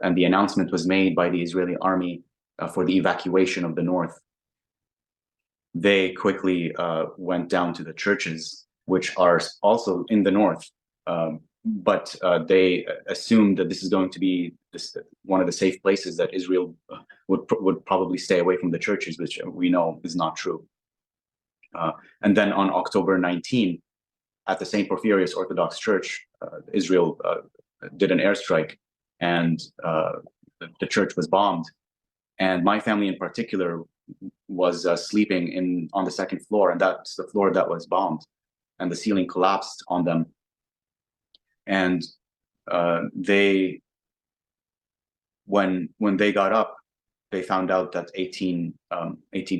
and the announcement was made by the Israeli army for the evacuation of the north, they quickly went down to the churches, which are also in the north. But they assumed that this is going to be one of the safe places that Israel would probably stay away from the churches, which we know is not true. And then on October 19, at the St. Porphyrius Orthodox Church, Israel did an airstrike, and the church was bombed. And my family in particular was sleeping on the second floor, and that's the floor that was bombed, and the ceiling collapsed on them. And when they got up, they found out that 18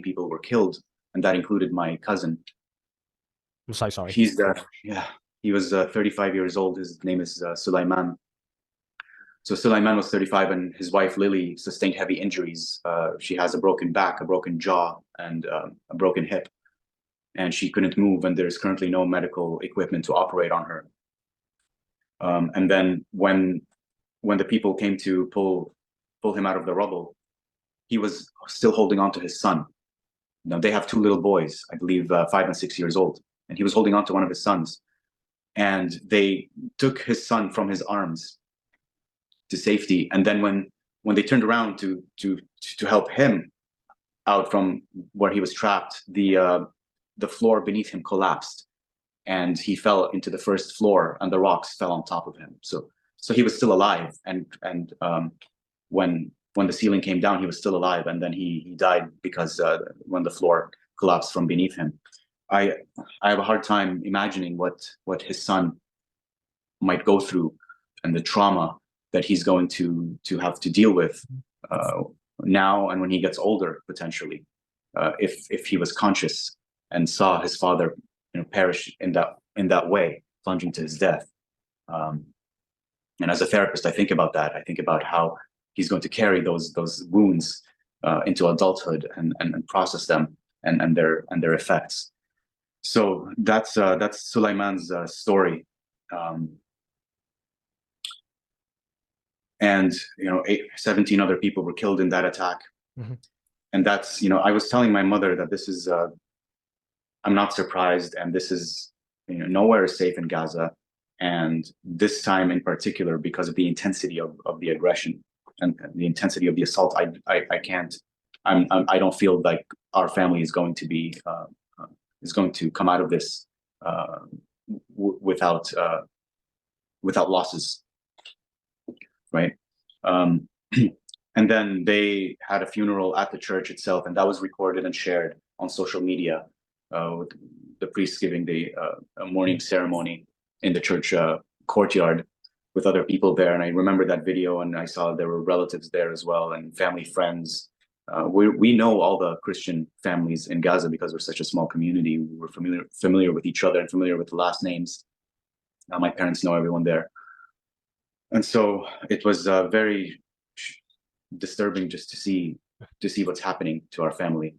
people were killed, and that included my cousin. I'm so sorry. He was 35 years old. His name is Sulaiman. So Sulaiman was 35, and his wife Lily sustained heavy injuries. She has a broken back, a broken jaw, and a broken hip, and she couldn't move, and there's currently no medical equipment to operate on her. And then when the people came to pull him out of the rubble, he was still holding on to his son. Now, they have two little boys, I believe 5 and 6 years old, and he was holding on to one of his sons. And they took his son from his arms to safety. And then when they turned around to help him out from where he was trapped, the floor beneath him collapsed, and he fell into the first floor, and the rocks fell on top of him. So he was still alive, and when the ceiling came down, he was still alive, and then he died because when the floor collapsed from beneath him. I have a hard time imagining what his son might go through, and the trauma that he's going to have to deal with now and when he gets older, potentially, if he was conscious and saw his father perish in that way, plunging to his death. And as a therapist, I think about that. I think about how he's going to carry those wounds into adulthood and process them and their effects. So that's Sulaiman's story. And 17 other people were killed in that attack. Mm-hmm. And that's, I was telling my mother that this is I'm not surprised, and this is nowhere is safe in Gaza, and this time in particular, because of the intensity of the aggression and the intensity of the assault, I don't feel like our family is going to come out of this without losses, right? And then they had a funeral at the church itself, and that was recorded and shared on social media, with the priests giving a mourning ceremony in the church courtyard with other people there. And I remember that video, and I saw there were relatives there as well, and family, friends. We know all the Christian families in Gaza because we're such a small community. We were familiar with each other and familiar with the last names. My parents know everyone there. And so it was very disturbing just to see what's happening to our family.